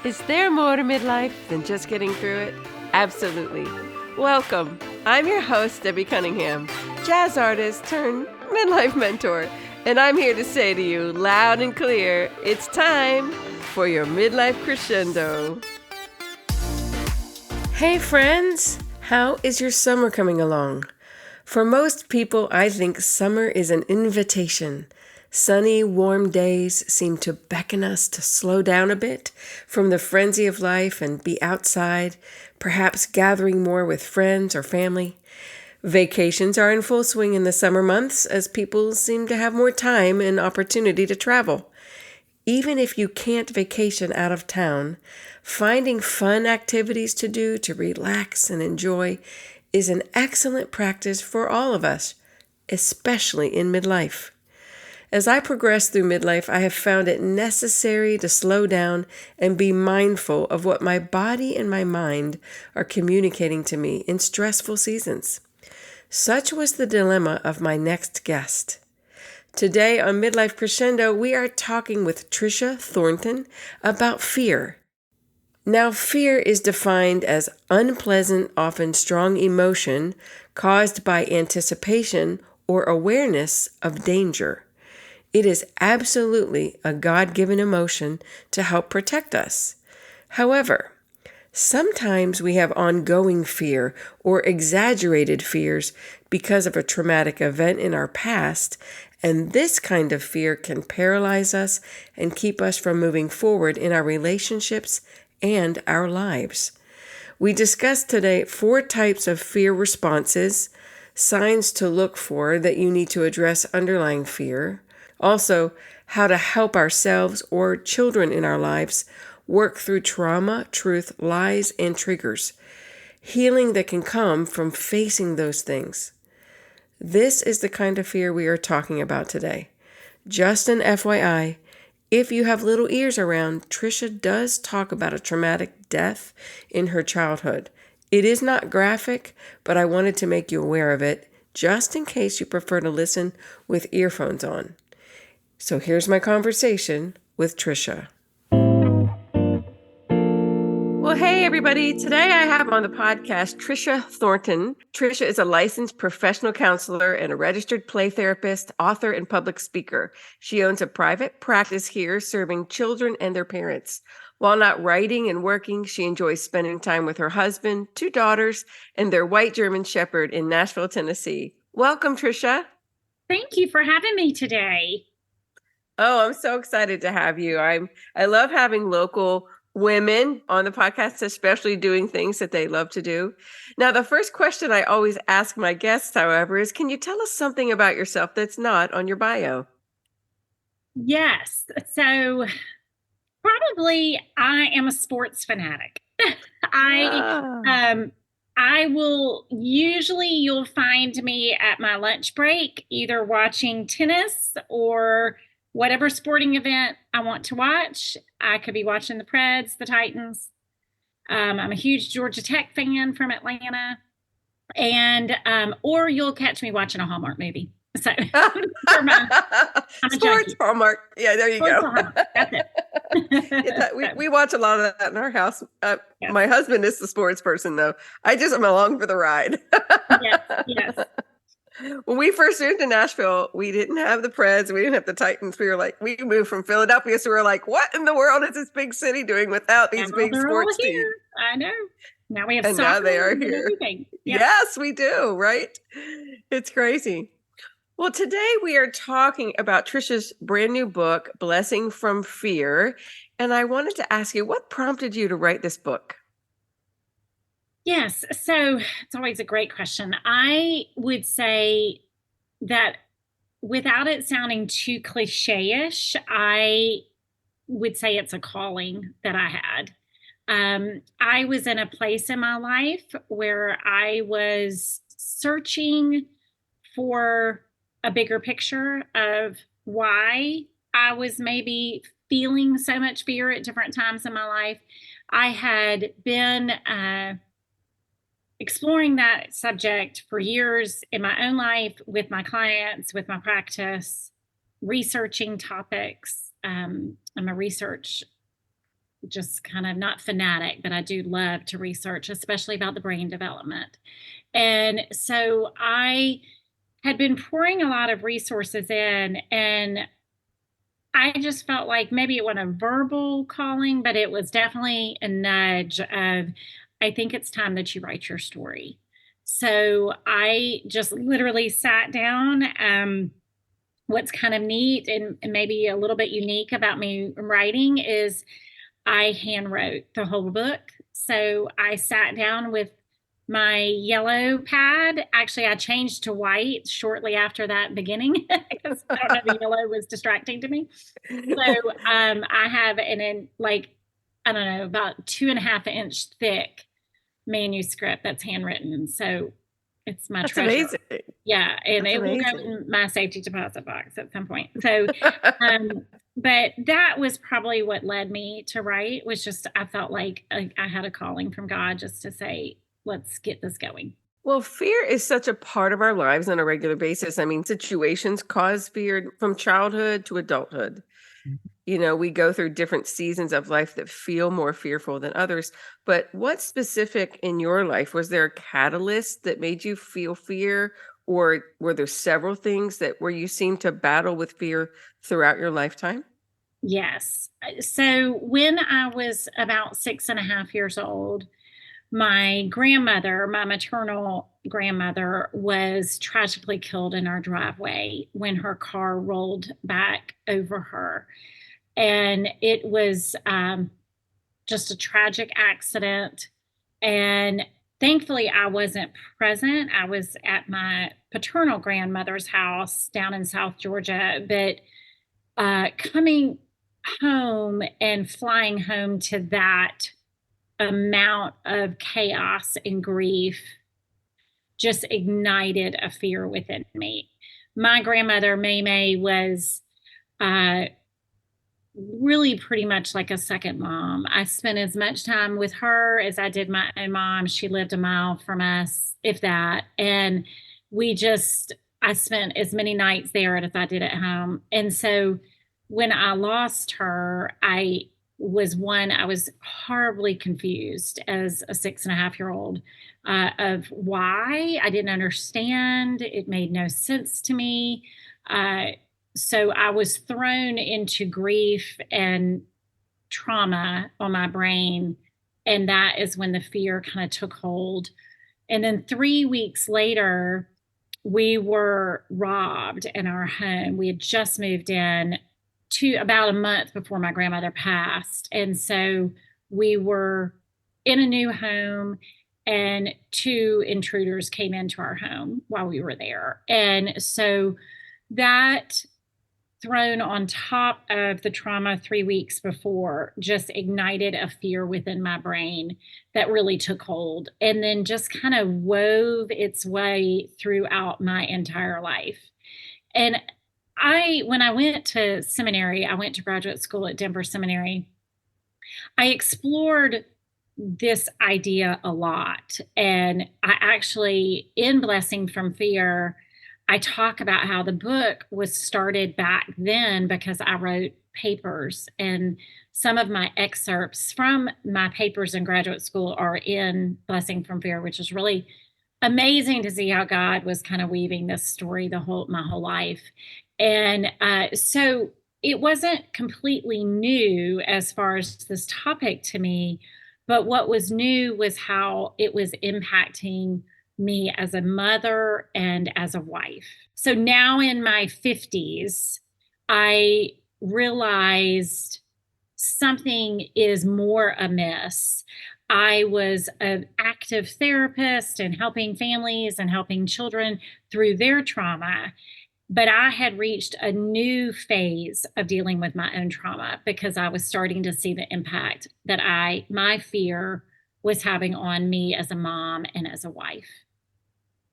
Is there more to midlife than just getting through it? Absolutely. Welcome. I'm your host, Debbie Cunningham, jazz artist turned midlife mentor, and I'm here to say to you loud and clear, it's time for your midlife crescendo. Hey friends, how is your summer coming along? For most people, I think summer is an invitation. Sunny, warm days seem to beckon us to slow down a bit from the frenzy of life and be outside, perhaps gathering more with friends or family. Vacations are in full swing in the summer months as people seem to have more time and opportunity to travel. Even if you can't vacation out of town, finding fun activities to do to relax and enjoy is an excellent practice for all of us, especially in midlife. As I progress through midlife, I have found it necessary to slow down and be mindful of what my body and my mind are communicating to me in stressful seasons. Such was the dilemma of my next guest. Today on Midlife Crescendo, we are talking with Tricia Thornton about fear. Now, fear is defined as unpleasant, often strong emotion caused by anticipation or awareness of danger. It is absolutely a God-given emotion to help protect us. However, sometimes we have ongoing fear or exaggerated fears because of a traumatic event in our past, and this kind of fear can paralyze us and keep us from moving forward in our relationships and our lives. We discussed today 4 types of fear responses, signs to look for that you need to address underlying fear. Also, how to help ourselves or children in our lives work through trauma, truth, lies, and triggers. Healing that can come from facing those things. This is the kind of fear we are talking about today. Just an FYI, if you have little ears around, Tricia does talk about a traumatic death in her childhood. It is not graphic, but I wanted to make you aware of it, just in case you prefer to listen with earphones on. So here's my conversation with Tricia. Well, hey, everybody. Today I have on the podcast Tricia Thornton. Tricia is a licensed professional counselor and a registered play therapist, author, and public speaker. She owns a private practice here serving children and their parents. While not writing and working, she enjoys spending time with her husband, 2 daughters, and their white German Shepherd in Nashville, Tennessee. Welcome, Tricia. Thank you for having me today. Oh, I'm so excited to have you. I love having local women on the podcast, especially doing things that they love to do. Now, the first question I always ask my guests, however, is can you tell us something about yourself that's not on your bio? Yes. So probably I am a sports fanatic. I Ah, I will usually you'll find me at my lunch break either watching tennis or whatever sporting event I want to watch. I could be watching the Preds, the Titans. I'm a huge Georgia Tech fan from Atlanta, and or you'll catch me watching a Hallmark movie. So I'm a Sports junkie. Hallmark. Yeah, there you Sports go. or Hallmark. That's it. We watch a lot of that in our house. Yes, My husband is the sports person, though. I just am along for the ride. yes, yes. When we first moved to Nashville, we didn't have the Preds, we didn't have the Titans. We moved from Philadelphia, so we were like, what in the world is this big city doing without Now these big they're all sports teams? here. I know. Now we have And now soccer they are and here. everything. Yep. Yes, we do, right? It's crazy. Well, today we are talking about Tricia's brand new book, Blessing from Fear. And I wanted to ask you, what prompted you to write this book? Yes. So it's always a great question. I would say that without it sounding too cliche-ish, I would say it's a calling that I had. I was in a place in my life where I was searching for a bigger picture of why I was maybe feeling so much fear at different times in my life. I had been exploring that subject for years in my own life, with my clients, with my practice, researching topics. I'm a research just kind of not fanatic, but I do love to research, especially about the brain development. And so I had been pouring a lot of resources in, and I just felt like maybe it wasn't a verbal calling, but it was definitely a nudge of, I think it's time that you write your story. So I just literally sat down. What's kind of neat and maybe a little bit unique about me writing is I hand wrote the whole book. So I sat down with my yellow pad. Actually, I changed to white shortly after that beginning because I don't know, the yellow was distracting to me. So I have like, I don't know, about 2.5 inch thick manuscript that's handwritten. So it's my That's treasure. amazing. Yeah, and That's it will go amazing. in my safety deposit box at some point. So, but that was probably what led me to write, was just I felt like I had a calling from God just to say, let's get this going. Well, fear is such a part of our lives on a regular basis. I mean, situations cause fear from childhood to adulthood. You know, we go through different seasons of life that feel more fearful than others. But what specific in your life was there a catalyst that made you feel fear? Or were there several things that where you seemed to battle with fear throughout your lifetime? Yes. So when I was about 6.5 years old, my grandmother, my maternal grandmother, was tragically killed in our driveway when her car rolled back over her. And it was just a tragic accident. And thankfully, I wasn't present. I was at my paternal grandmother's house down in South Georgia. But coming home and flying home to that amount of chaos and grief just ignited a fear within me. My grandmother, May May, was uh, really pretty much like a second mom. I spent as much time with her as I did my own mom. She lived a mile from us, if that. And I spent as many nights there as I did at home. And so when I lost her, I was horribly confused as a 6.5 year old of why. I didn't understand. It made no sense to me. Uh, so I was thrown into grief and trauma on my brain. And that is when the fear kind of took hold. And then 3 weeks later, we were robbed in our home. We had just moved in to about a month before my grandmother passed. And so we were in a new home, and two intruders came into our home while we were there. And so that, thrown on top of the trauma 3 weeks before, just ignited a fear within my brain that really took hold and then just kind of wove its way throughout my entire life. And when I went to seminary, I went to graduate school at Denver Seminary. I explored this idea a lot. And I actually, in Blessing from Fear, I talk about how the book was started back then because I wrote papers, and some of my excerpts from my papers in graduate school are in Blessing from Fear, which is really amazing to see how God was kind of weaving this story my whole life. And so it wasn't completely new as far as this topic to me, but what was new was how it was impacting me as a mother and as a wife. So now in my 50s, I realized something is more amiss. I was an active therapist and helping families and helping children through their trauma. But I had reached a new phase of dealing with my own trauma because I was starting to see the impact that my fear was having on me as a mom and as a wife.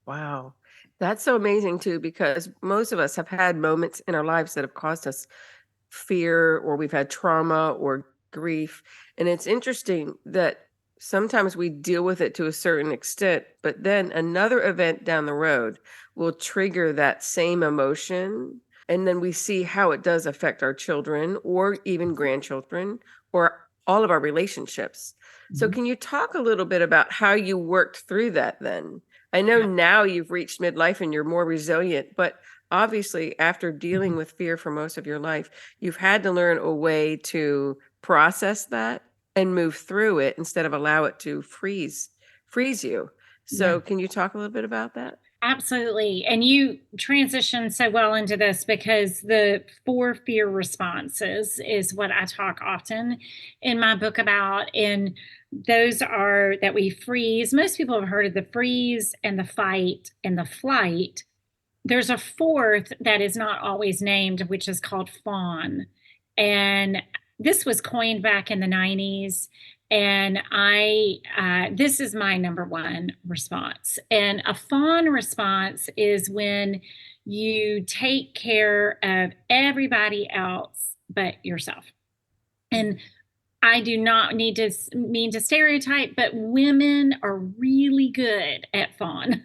Wow. That's so amazing too, because most of us have had moments in our lives that have caused us fear, or we've had trauma or grief. And it's interesting that sometimes we deal with it to a certain extent, but then another event down the road will trigger that same emotion. And then we see how it does affect our children or even grandchildren or all of our relationships. So Mhm. can you talk a little bit about how you worked through that then? I know Yeah. now you've reached midlife and you're more resilient, but obviously after dealing Mhm. with fear for most of your life, you've had to learn a way to process that and move through it instead of allow it to freeze you. Yeah. So can you talk a little bit about that? Absolutely. And you transition so well into this because the four fear responses is what I talk often in my book about. And those are that we freeze. Most people have heard of the freeze and the fight and the flight. There's a fourth that is not always named, which is called fawn. And this was coined back in the 90s. And this is my number one response. And a fawn response is when you take care of everybody else but yourself. And I do not need to mean to stereotype, but women are really good at fawn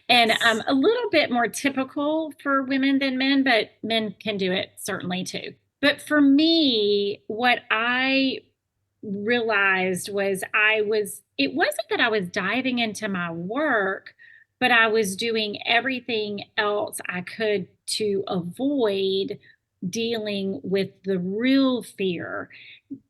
and Yes. a little bit more typical for women than men, but men can do it certainly too. But for me, what I realized was it wasn't that I was diving into my work, but I was doing everything else I could to avoid dealing with the real fear.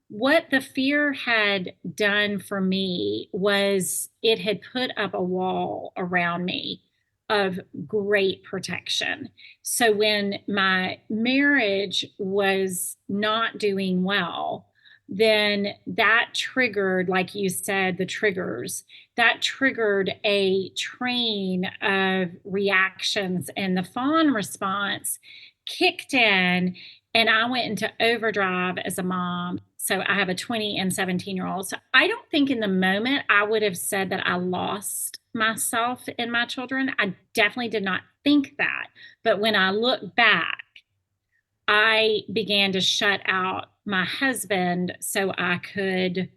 What the fear had done for me was it had put up a wall around me of great protection. So when my marriage was not doing well, then that triggered, like you said, the triggers, that triggered a train of reactions, and the fawn response kicked in, and I went into overdrive as a mom. So I have a 20 and 17-year-old. So I don't think in the moment I would have said that I lost myself in my children. I definitely did not think that. But when I look back, I began to shut out my husband so I could,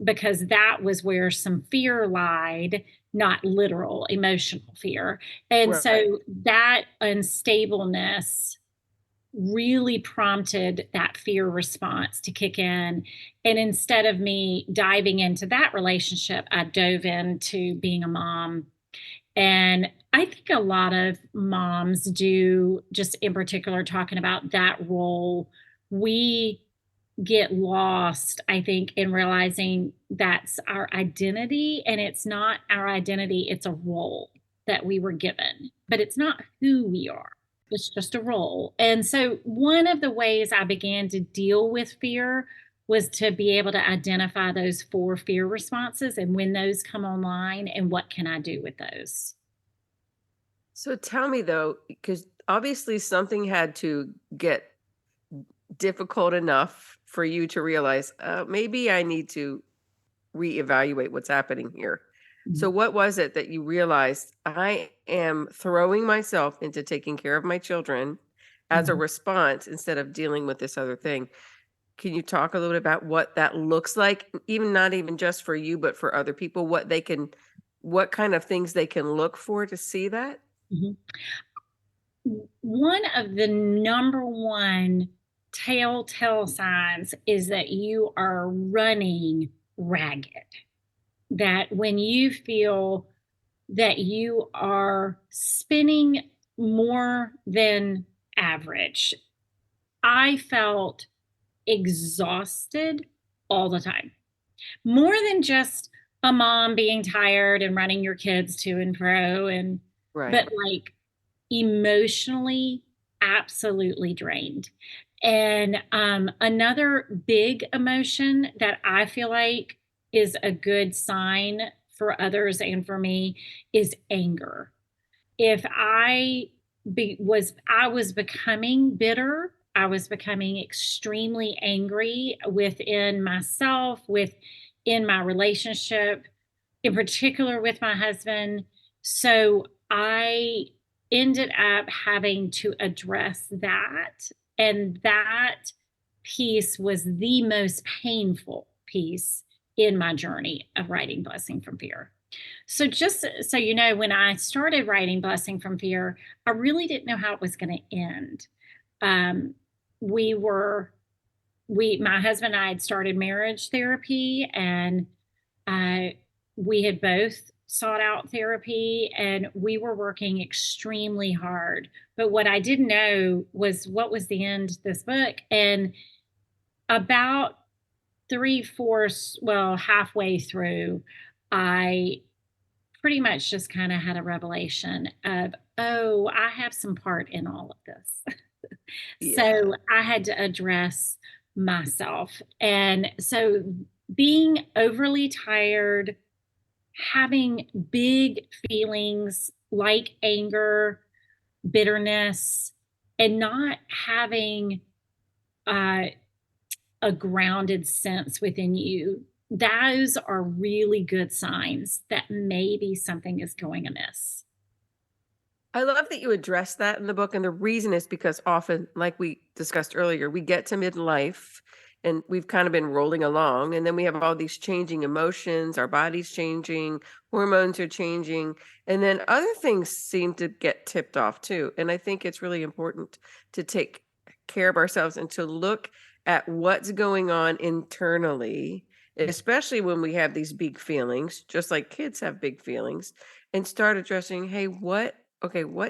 because that was where some fear lied, not literal emotional fear. And Right. so that unstableness really prompted that fear response to kick in. And instead of me diving into that relationship, I dove into being a mom. And I think a lot of moms do, just in particular, talking about that role. We get lost, I think, in realizing that's our identity, and it's not our identity, it's a role that we were given, but it's not who we are. It's just a role. And so, one of the ways I began to deal with fear was to be able to identify those four fear responses and when those come online and what can I do with those. So tell me though, because obviously something had to get difficult enough for you to realize, maybe I need to reevaluate what's happening here. So, Mhm. what was it that you realized I am throwing myself into taking care of my children as a Mhm. response instead of dealing with this other thing? Can you talk a little bit about what that looks like, even not even just for you, but for other people, what kind of things they can look for to see that? Mhm. One of the number one telltale signs is that you are running ragged. That when you feel that you are spinning more than average. I felt exhausted all the time, more than just a mom being tired and running your kids to and fro, and Right. but like emotionally absolutely drained. And another big emotion that I feel like is a good sign for others and for me is anger. If I was becoming bitter, I was becoming extremely angry within myself, within my relationship, in particular with my husband. So I ended up having to address that. And that piece was the most painful piece in my journey of writing Blessing from Fear. So, just so you know, when I started writing Blessing from Fear, I really didn't know how it was going to end. Um, we were my husband and I had started marriage therapy, and uh, we had both sought out therapy, and we were working extremely hard. But what I didn't know was what was the end of this book. And about three-fourths, well, halfway through, I pretty much just kind of had a revelation of, oh, I have some part in all of this. Yeah. So I had to address myself. And so being overly tired, having big feelings like anger, bitterness, and not having uh, a grounded sense within you, those are really good signs that maybe something is going amiss. I love that you address that in the book, and the reason is because often, like we discussed earlier, we get to midlife and we've kind of been rolling along, and then we have all these changing emotions, our body's changing, hormones are changing, and then other things seem to get tipped off too. And I think it's really important to take care of ourselves and to look at what's going on internally, especially when we have these big feelings, just like kids have big feelings, and start addressing, hey, what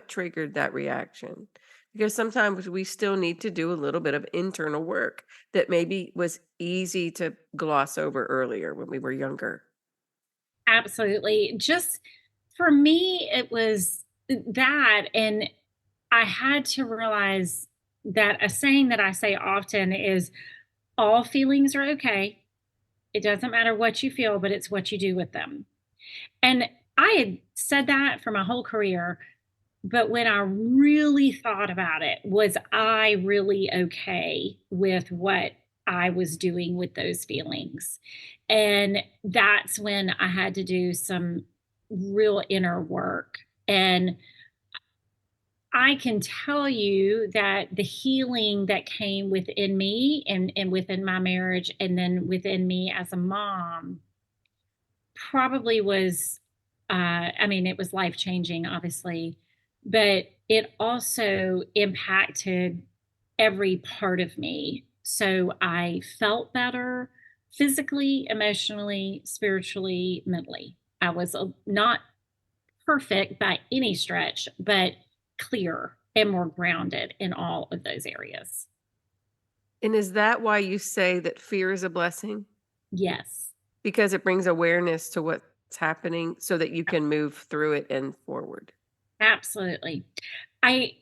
triggered that reaction? Because sometimes we still need to do a little bit of internal work that maybe was easy to gloss over earlier when we were younger. Absolutely. Just for me, it was that. And I had to realize that a saying that I say often is all feelings are okay. It doesn't matter what you feel, but it's what you do with them. And I had said that for my whole career. But when I really thought about it, was I really okay with what I was doing with those feelings? And that's when I had to do some real inner work. And I can tell you that the healing that came within me and within my marriage and then within me as a mom probably was, I mean, it was life changing, obviously, but it also impacted every part of me. So I felt better physically, emotionally, spiritually, mentally. I was not perfect by any stretch, but clear and more grounded in all of those areas. And is that why you say that fear is a blessing? Yes. Because it brings awareness to what's happening so that you can move through it and forward. Absolutely. I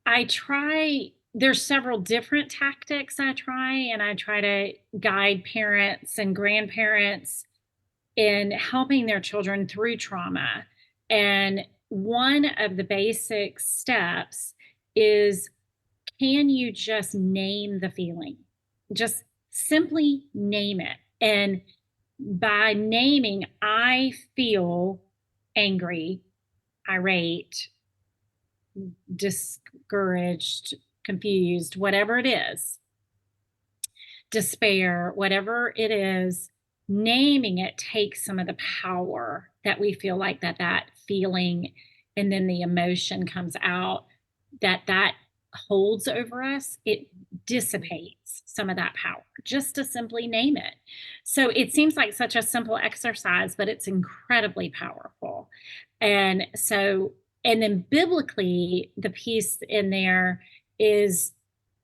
I try there's several different tactics I try, and I try to guide parents and grandparents in helping their children through trauma. And one of the basic steps is, can you just name the feeling? Just simply name it. And by naming, I feel angry, irate, discouraged, confused, whatever it is, despair, whatever it is, naming it takes some of the power that we feel like that feeling and then the emotion comes out that holds over us. It dissipates some of that power just to simply name it. So it seems like such a simple exercise, but it's incredibly powerful. And so, and then biblically, the piece in there is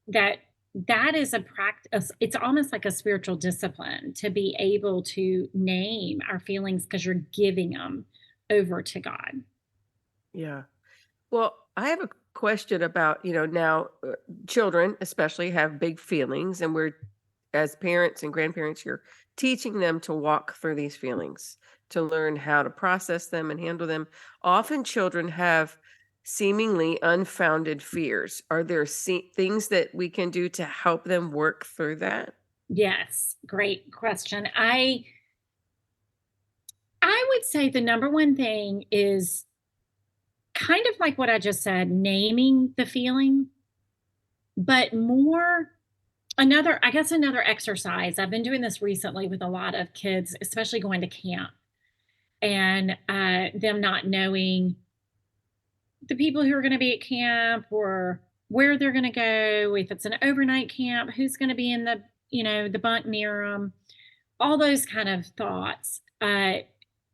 that that is a practice. It's almost like a spiritual discipline to be able to name our feelings because you're giving them over to God. Yeah. Well, I have a question about, now children especially have big feelings, and we're, as parents and grandparents, you're teaching them to walk through these feelings, to learn how to process them and handle them. Often children have seemingly unfounded fears. Are there things that we can do to help them work through that? Yes, great question. I would say the number one thing is kind of like what I just said, naming the feeling, but more another I guess another exercise. I've been doing this recently with a lot of kids, especially going to camp and them not knowing the people who are going to be at camp or where they're going to go, if it's an overnight camp, who's going to be in the the bunk near them, all those kind of thoughts.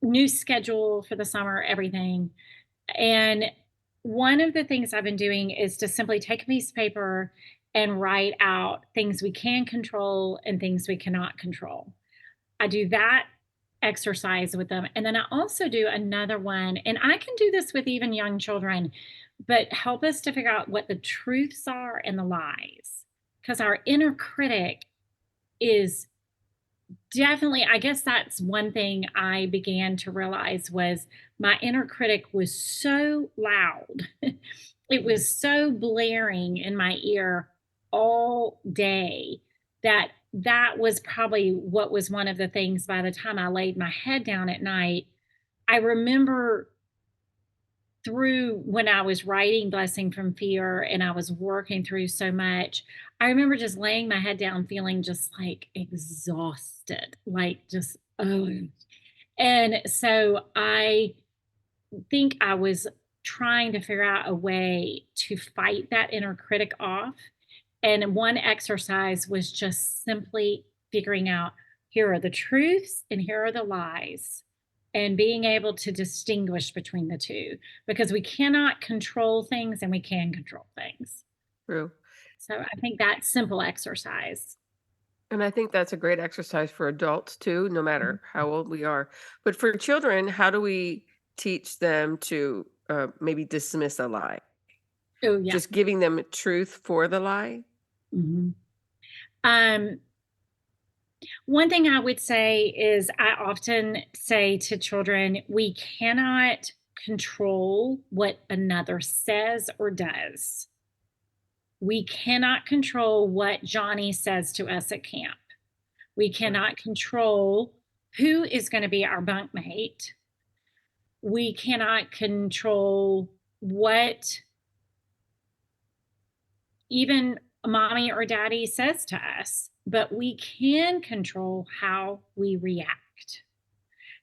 New schedule for the summer, everything. And one of the things I've been doing is to simply take a piece of paper and write out things we can control and things we cannot control. I do that exercise with them. And then I also do another one, and I can do this with even young children, but help us to figure out what the truths are and the lies. Because our inner critic is definitely, I guess that's one thing I began to realize was my inner critic was so loud. It was so blaring in my ear all day that that was probably what was one of the things by the time I laid my head down at night. I remember through when I was writing Blessing from Fear and I was working through so much, I remember just laying my head down feeling just like exhausted, like just, oh. And so I think I was trying to figure out a way to fight that inner critic off. And one exercise was just simply figuring out here are the truths and here are the lies, and being able to distinguish between the two, because we cannot control things and we can control things. True. So I think that simple exercise. And I think that's a great exercise for adults too, no Mhm. matter how old we are. But for children, how do we teach them to maybe dismiss a lie? Oh, yeah. Just giving them truth for the lie? Mhm. Um, One thing I would say is I often say to children, we cannot control what another says or does. We cannot control what Johnny says to us at camp. We Right. cannot control who is going to be our bunkmate. We cannot control what even mommy or daddy says to us, but we can control how we react.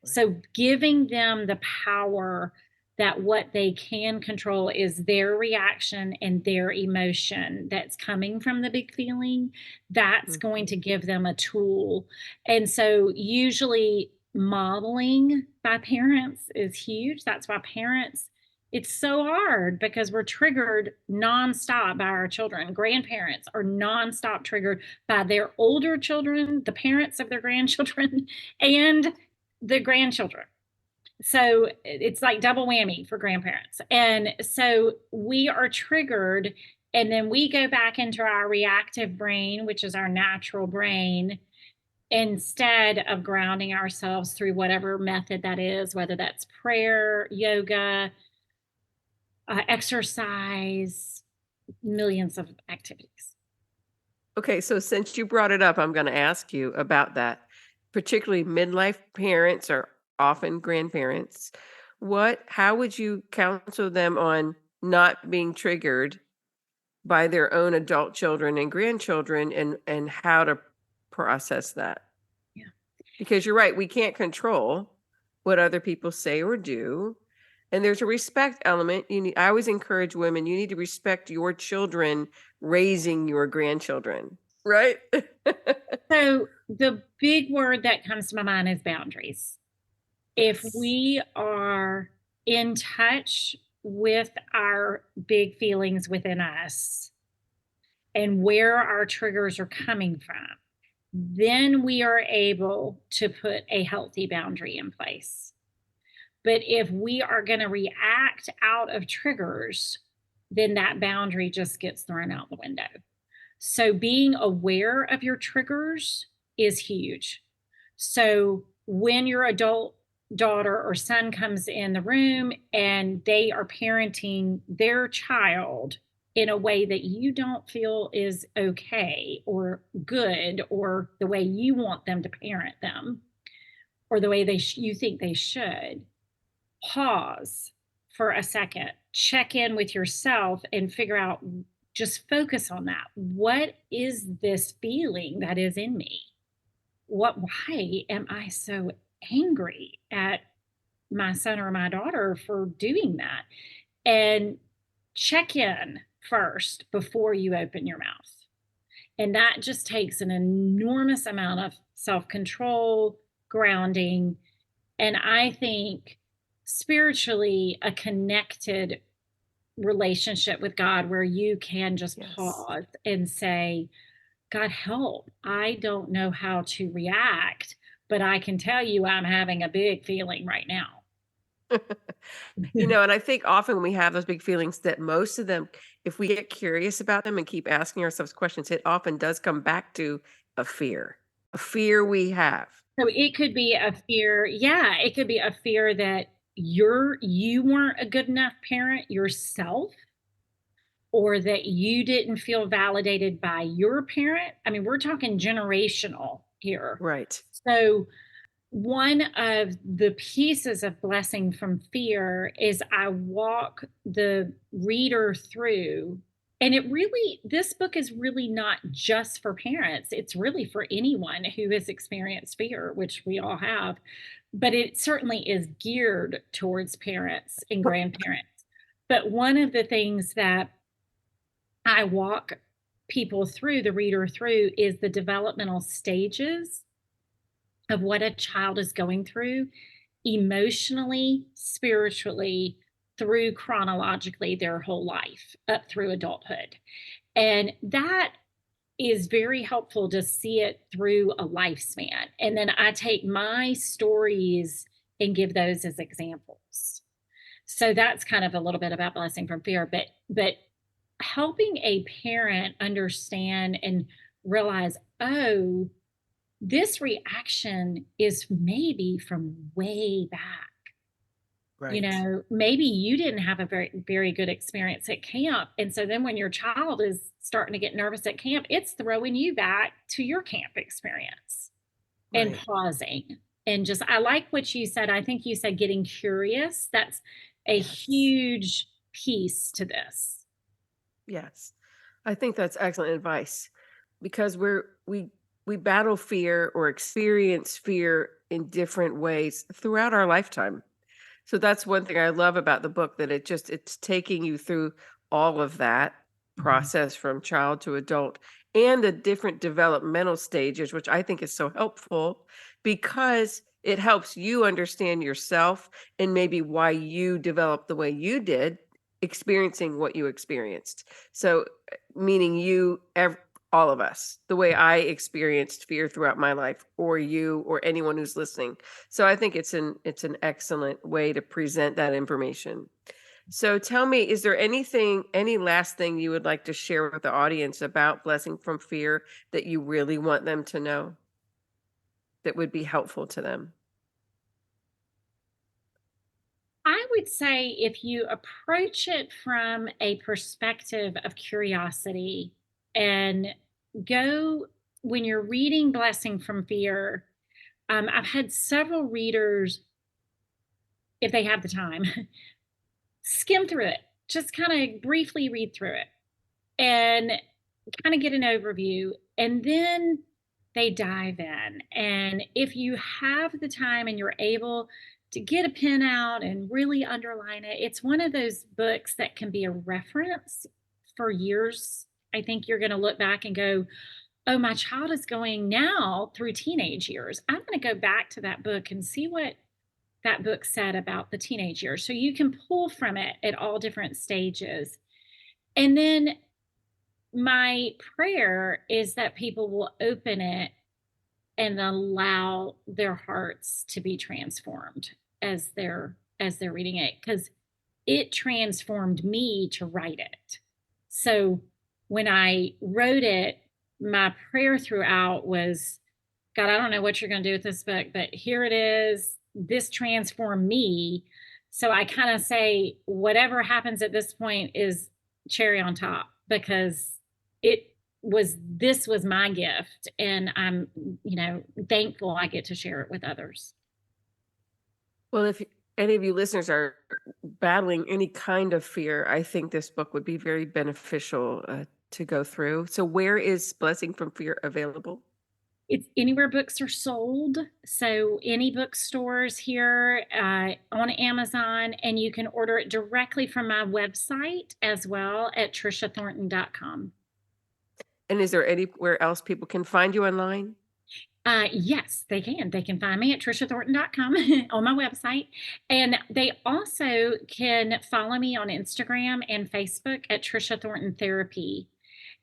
Right. So giving them the power that what they can control is their reaction and their emotion that's coming from the big feeling, that's going Mhm. to give them a tool. And so usually modeling by parents is huge. That's why parents, it's so hard because we're triggered nonstop by our children. Grandparents are nonstop triggered by their older children, the parents of their grandchildren, and the grandchildren. So it's like double whammy for grandparents. And so we are triggered, and then we go back into our reactive brain, which is our natural brain, instead of grounding ourselves through whatever method that is, whether that's prayer, yoga, exercise, millions of activities. Okay, so since you brought it up, I'm going to ask you about that. Particularly midlife parents are often grandparents. How would you counsel them on not being triggered by their own adult children and grandchildren, and how to process that? Yeah. Because you're right, we can't control what other people say or do. And there's a respect element. I always encourage women, you need to respect your children raising your grandchildren, right? So the big word that comes to my mind is boundaries. If Yes. we are in touch with our big feelings within us and where our triggers are coming from, then we are able to put a healthy boundary in place. But if we are going to react out of triggers, then that boundary just gets thrown out the window. So being aware of your triggers is huge. So when your adult daughter or son comes in the room and they are parenting their child in a way that you don't feel is okay or good, or the way you want them to parent them, or the way you think they should, pause for a second, check in with yourself and figure out, just focus on that. What is this feeling that is in me? Why am I so angry at my son or my daughter for doing that? And check in first before you open your mouth. And that just takes an enormous amount of self-control, grounding, and I think spiritually a connected relationship with God where you can just Yes. pause and say, God help, I don't know how to react, but I can tell you I'm having a big feeling right now. And I think often when we have those big feelings that most of them, if we get curious about them and keep asking ourselves questions, it often does come back to a fear we have. So it could be a fear, yeah, it could be a fear that you weren't a good enough parent yourself, or that you didn't feel validated by your parent. I mean, we're talking generational here. Right. So one of the pieces of blessing from fear is I walk the reader through, and this book is really not just for parents. It's really for anyone who has experienced fear, which we all have, but it certainly is geared towards parents and grandparents. But one of the things that I walk people through, the reader through, is the developmental stages of what a child is going through emotionally, spiritually, through chronologically their whole life up through adulthood. And that is very helpful to see it through a lifespan. And then I take my stories and give those as examples. So that's kind of a little bit about blessing from fear, but helping a parent understand and realize, oh, this reaction is maybe from way back. Right. Maybe you didn't have a very, very good experience at camp. And so then when your child is starting to get nervous at camp, it's throwing you back to your camp experience and Right. pausing. And just, I like what you said. I think you said getting curious. That's a Yes. huge piece to this. Yes. I think that's excellent advice because we battle fear or experience fear in different ways throughout our lifetime. So that's one thing I love about the book, that it's taking you through all of that Mhm. process from child to adult and the different developmental stages, which I think is so helpful because it helps you understand yourself and maybe why you developed the way you did, experiencing what you experienced. So, meaning all of us, the way I experienced fear throughout my life, or you, or anyone who's listening. So I think it's an excellent way to present that information. So tell me, is there any last thing you would like to share with the audience about blessing from fear that you really want them to know that would be helpful to them? I would say if you approach it from a perspective of curiosity and go when you're reading Blessing from Fear, I've had several readers, if they have the time, skim through it, just kind of briefly read through it and kind of get an overview. And then they dive in. And if you have the time and you're able to get a pen out and really underline it, it's one of those books that can be a reference for years. I think you're going to look back and go, oh, my child is going now through teenage years. I'm going to go back to that book and see what that book said about the teenage years. So you can pull from it at all different stages. And then my prayer is that people will open it and allow their hearts to be transformed as they're reading it, because it transformed me to write it. So when I wrote it, my prayer throughout was, God, I don't know what you're going to do with this book, but here it is. This transformed me. So I kind of say, whatever happens at this point is cherry on top, because this was my gift. And I'm, thankful I get to share it with others. Well, if any of you listeners are battling any kind of fear, I think this book would be very beneficial to go through. So, where is Blessing from Fear available? It's anywhere books are sold. So any bookstores here, on Amazon, and you can order it directly from my website as well at triciathornton.com. And is there anywhere else people can find you online? Yes, they can. They can find me at triciathornton.com on my website. And they also can follow me on Instagram and Facebook at Tricia Thornton Therapy.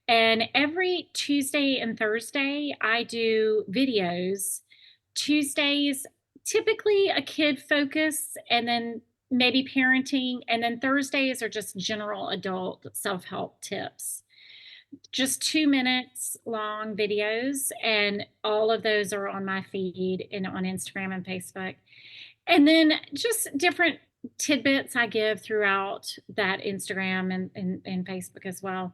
And every Tuesday and Thursday, I do videos. Tuesdays, typically a kid focus, and then maybe parenting. And then Thursdays are just general adult self help tips. Just 2 minutes long videos, and all of those are on my feed and on Instagram and Facebook. And then just different tidbits I give throughout that Instagram and Facebook as well.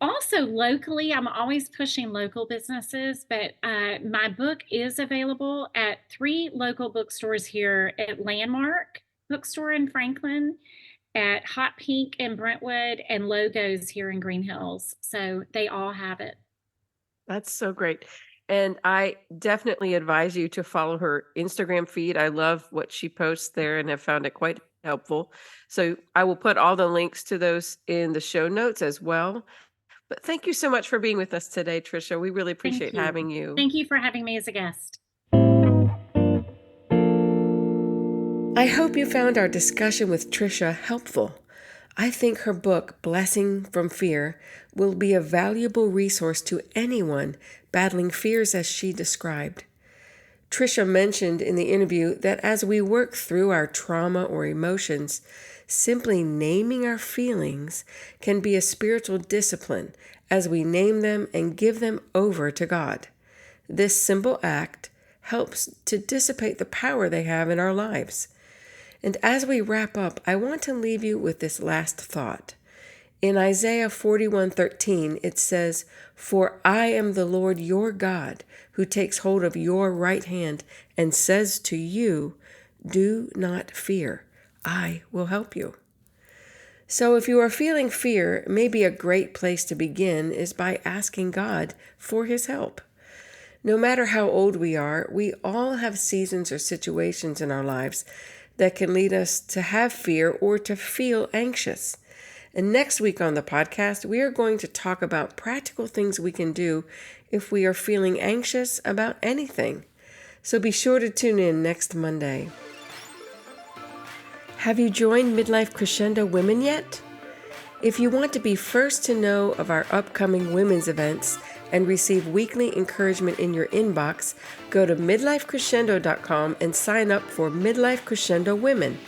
Also, locally, I'm always pushing local businesses, but my book is available at 3 local bookstores here: at Landmark Bookstore in Franklin, at Hot Pink in Brentwood, and Logos here in Green Hills. So they all have it. That's so great. And I definitely advise you to follow her Instagram feed. I love what she posts there and have found it quite helpful. So I will put all the links to those in the show notes as well. But thank you so much for being with us today, Tricia. We really Thank appreciate you. having you. Thank you for having me as a guest. I hope you found our discussion with Tricia helpful. I think her book, Blessing from Fear, will be a valuable resource to anyone battling fears as she described. Tricia mentioned in the interview that as we work through our trauma or emotions, simply naming our feelings can be a spiritual discipline as we name them and give them over to God. This simple act helps to dissipate the power they have in our lives. And as we wrap up, I want to leave you with this last thought. In Isaiah 41:13, it says, "For I am the Lord your God, who takes hold of your right hand and says to you, 'Do not fear, I will help you.'" So if you are feeling fear, maybe a great place to begin is by asking God for his help. No matter how old we are, we all have seasons or situations in our lives that can lead us to have fear or to feel anxious. And next week on the podcast, we are going to talk about practical things we can do if we are feeling anxious about anything. So be sure to tune in next Monday. Have you joined Midlife Crescendo Women yet? If you want to be first to know of our upcoming women's events and receive weekly encouragement in your inbox, go to midlifecrescendo.com and sign up for Midlife Crescendo Women.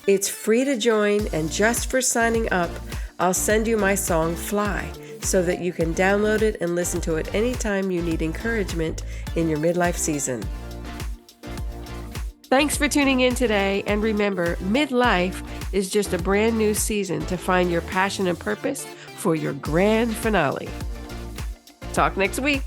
It's free to join, and just for signing up, I'll send you my song Fly so that you can download it and listen to it anytime you need encouragement in your midlife season. Thanks for tuning in today, and remember, midlife is just a brand new season to find your passion and purpose for your grand finale. Talk next week.